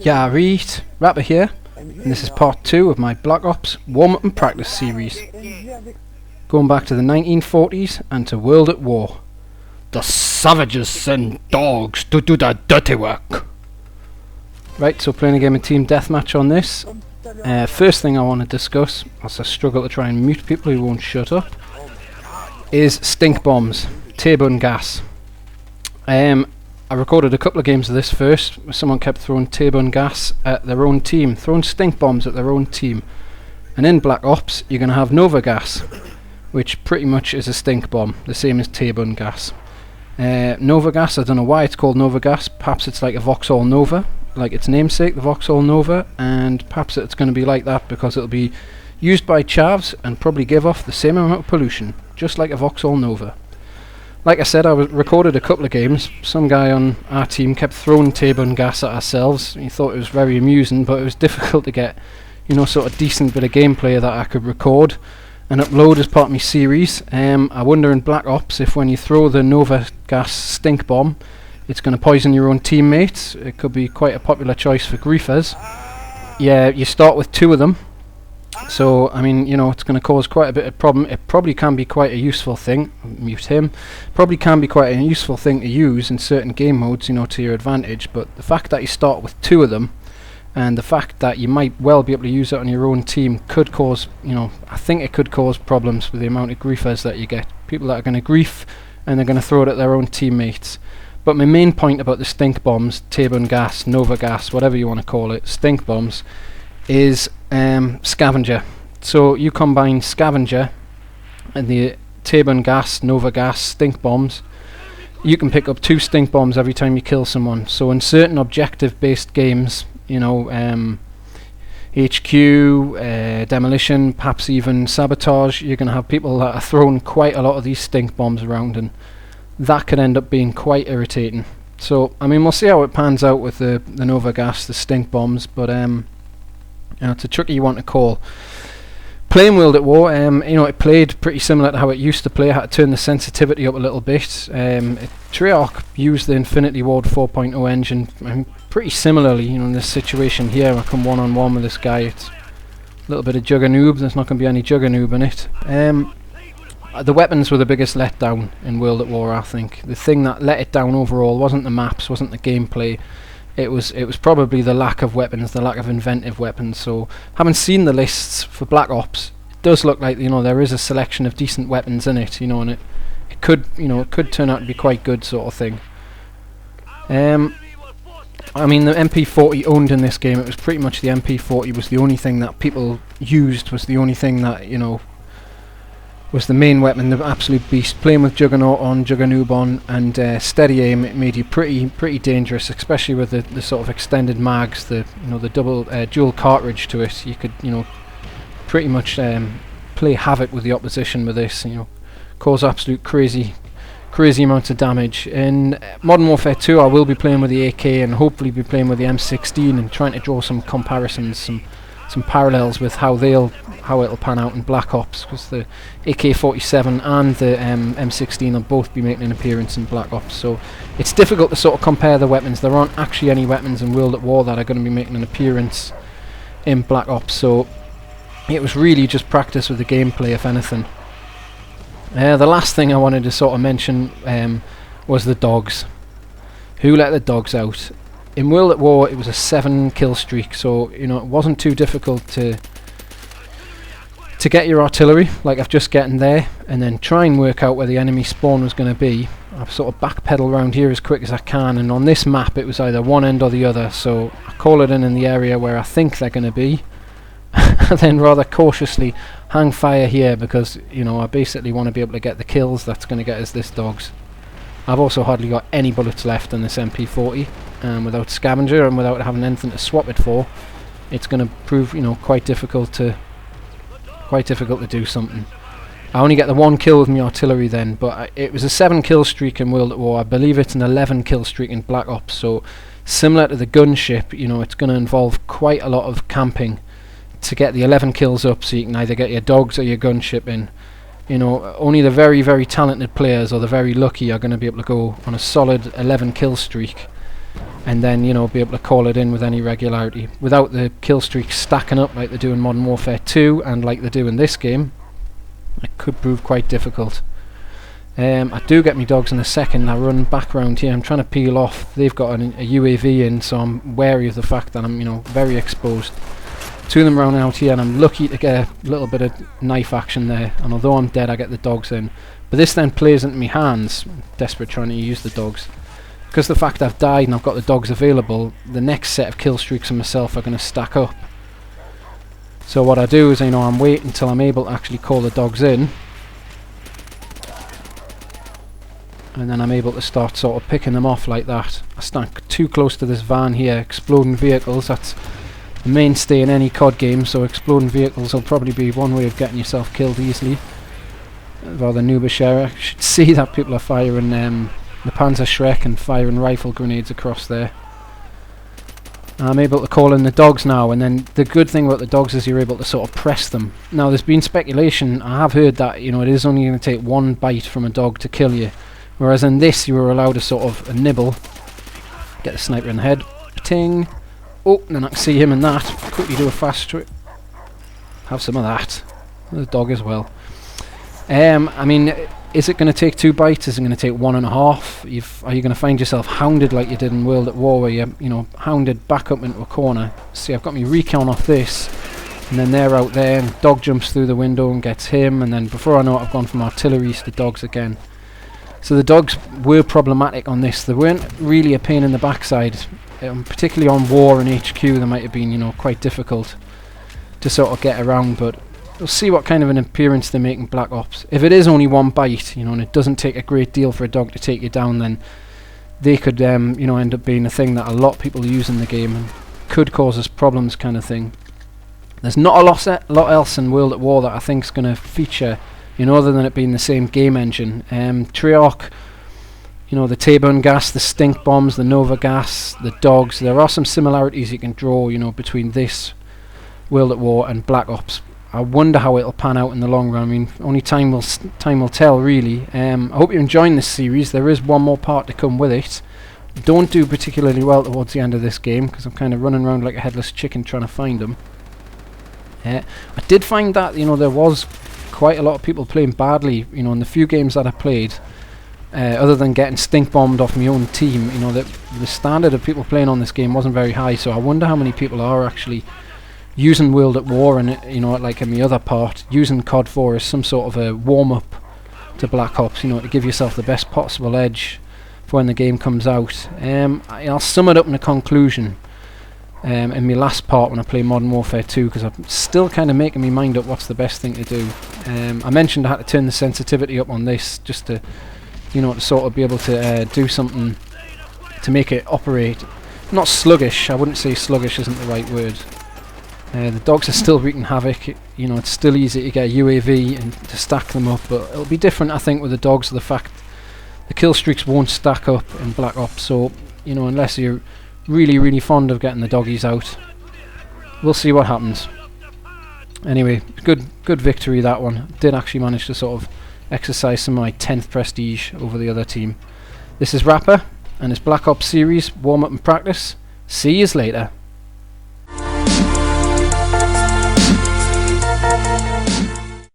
Yeah, right. Rapper here, and this is part 2 of my Black Ops warm-up and practice series. Going back to the 1940s and to World at War. The savages send dogs to do the dirty work. Right, so playing a game of team deathmatch on this. First thing I want to discuss, as I struggle to try and mute people who won't shut up, is stink bombs, Tabun gas. I recorded a couple of games of this first, where someone kept throwing Tabun gas at their own team, throwing stink bombs at their own team. And in Black Ops, you're going to have Nova gas, which pretty much is a stink bomb, the same as Tabun gas. Nova gas, I don't know why it's called Nova gas, perhaps it's like a Vauxhall Nova, like its namesake, the Vauxhall Nova, and perhaps it's going to be like that because it'll be used by chavs and probably give off the same amount of pollution, just like a Vauxhall Nova. Like I said, I recorded a couple of games. Some guy on our team kept throwing Tabun gas at ourselves. He thought it was very amusing, but it was difficult to get, sort of decent bit of gameplay that I could record and upload as part of my series. I wonder in Black Ops if when you throw the Nova gas stink bomb, it's going to poison your own teammates. It could be quite a popular choice for griefers. Yeah, you start with 2 of them. So, it's going to cause quite a bit of problem. It probably can be quite a useful thing. Mute him. Probably can be quite a useful thing to use in certain game modes, to your advantage. But the fact that you start with 2 of them, and the fact that you might well be able to use it on your own team could cause, I think it could cause problems with the amount of griefers that you get. People that are going to grief, and they're going to throw it at their own teammates. But my main point about the stink bombs, Tabun gas, Nova gas, whatever you want to call it, stink bombs, is scavenger. So you combine scavenger and the Tabun gas, Nova gas, stink bombs, you can pick up 2 stink bombs every time you kill someone. So in certain objective based games, HQ, demolition, perhaps even sabotage, you're going to have people that are throwing quite a lot of these stink bombs around, and that could end up being quite irritating. So we'll see how it pans out with the Nova gas, the stink bombs, but it's a tricky one to call. Playing World at War, it played pretty similar to how it used to play. I had to turn the sensitivity up a little bit. Treyarch used the Infinity Ward 4.0 engine pretty similarly. In this situation here, I come one-on-one with this guy. It's a little bit of Juggernoob. There's not going to be any Juggernoob in it. The weapons were the biggest letdown in World at War, I think. The thing that let it down overall wasn't the maps, wasn't the gameplay. It was probably the lack of weapons, the lack of inventive weapons. So, having seen the lists for Black Ops, it does look like there is a selection of decent weapons in it, and it could turn out to be quite good, sort of thing. The MP40 owned in this game, it was pretty much the MP40 was the only thing that people used, was the only thing that was the main weapon, the absolute beast. Playing with Juggernaut on, Juggernoob on, and steady aim, it made you pretty dangerous, especially with the sort of extended mags, the double dual cartridge to it. You could pretty much play havoc with the opposition with this. Cause absolute crazy amounts of damage. In Modern Warfare 2, I will be playing with the AK and hopefully be playing with the M16 and trying to draw some comparisons, some parallels with how it'll pan out in Black Ops, because the AK-47 and the M16 will both be making an appearance in Black Ops. So it's difficult to sort of compare the weapons. There aren't actually any weapons in World at War that are going to be making an appearance in Black Ops, so it was really just practice with the gameplay, if anything. The last thing I wanted to sort of mention was the dogs. Who let the dogs out? In World at War, it was a 7 kill streak, so it wasn't too difficult to get your artillery, like I've just gotten there, and then try and work out where the enemy spawn was going to be. I've sort of backpedaled around here as quick as I can, and on this map it was either one end or the other, so I call it in the area where I think they're going to be, and then rather cautiously hang fire here, because I basically want to be able to get the kills that's going to get us this dogs. I've also hardly got any bullets left in this MP40. Without scavenger and without having anything to swap it for, it's going to prove quite difficult to do something. I only get the 1 kill with my artillery then, but it was a 7 kill streak in World at War. I believe it's an 11 kill streak in Black Ops, so similar to the gunship, it's going to involve quite a lot of camping to get the 11 kills up, so you can either get your dogs or your gunship in. Only the very, very talented players or the very lucky are going to be able to go on a solid 11 kill streak. and then, you know, be able to call it in with any regularity without the kill streaks stacking up like they do in Modern Warfare 2 and like they do in this game. It could prove quite difficult. I do get me dogs in a second. I run back around here. I'm trying to peel off. They've got a UAV in, so I'm wary of the fact that I'm, you know, very exposed. Two of them round out here, and I'm lucky to get a little bit of knife action there. And although I'm dead, I get the dogs in. But this then plays into my hands. Desperate trying to use the dogs. Because the fact I've died and I've got the dogs available, the next set of kill streaks on myself are going to stack up. So what I do is, you know, I'm waiting until I'm able to actually call the dogs in. And then I'm able to start sort of picking them off like that. I stand too close to this van here. Exploding vehicles, that's the mainstay in any COD game, so exploding vehicles will probably be one way of getting yourself killed easily. Rather noobish. I should see that people are firing the Panzer Shrek and firing rifle grenades across there. I'm able to call in the dogs now, and then the good thing about the dogs is you're able to sort of press them. Now there's been speculation, I have heard that, you know, it is only going to take one bite from a dog to kill you. Whereas in this you were allowed a sort of a nibble. Get the sniper in the head. Ting! Oh, and then I can see him in that. Quickly do a fast trip. Have some of that. The dog as well. I mean, is it going to take 2 bites? Is it going to take 1.5? Are you going to find yourself hounded like you did in World at War, where you're, you know, hounded back up into a corner? See, I've got my recon off this, and then they're out there, and dog jumps through the window and gets him, and then before I know it, I've gone from artillery to dogs again. So the dogs were problematic on this. They weren't really a pain in the backside. Particularly on War and HQ, they might have been, you know, quite difficult to sort of get around, but we'll see what kind of an appearance they make in Black Ops. If it is only 1 bite, you know, and it doesn't take a great deal for a dog to take you down, then they could, you know, end up being a thing that a lot of people use in the game and could cause us problems, kind of thing. There's not a lot else in World at War that I think is going to feature, you know, other than it being the same game engine. Treyarch, you know, the Tabun gas, the stink bombs, the Nova gas, the dogs. There are some similarities you can draw, you know, between this World at War and Black Ops. I wonder how it'll pan out in the long run. I mean, only time will tell, really. I hope you're enjoying this series. There is one more part to come with it. Don't do particularly well towards the end of this game because I'm kind of running around like a headless chicken trying to find them. I did find that, you know, there was quite a lot of people playing badly, you know, in the few games that I played. Other than getting stink bombed off my own team, you know, the standard of people playing on this game wasn't very high, so I wonder how many people are actually using World at War and, you know, like in the other part, using COD 4 as some sort of a warm-up to Black Ops, you know, to give yourself the best possible edge for when the game comes out. I'll sum it up in a conclusion in my last part when I play Modern Warfare 2, because I'm still kind of making my mind up what's the best thing to do. I mentioned I had to turn the sensitivity up on this just to, you know, to sort of be able to do something to make it operate. Not sluggish, I wouldn't say sluggish isn't the right word. The dogs are still wreaking havoc, you know, it's still easy to get a UAV and to stack them up, but it'll be different, I think, with the dogs. The fact the kill streaks won't stack up in Black Ops, so, you know, unless you're really fond of getting the doggies out, we'll see what happens. Anyway, good victory, that one. Did actually manage to sort of exercise some of my 10th prestige over the other team. This is Rapper and his Black Ops series warm up and practice. See yous later.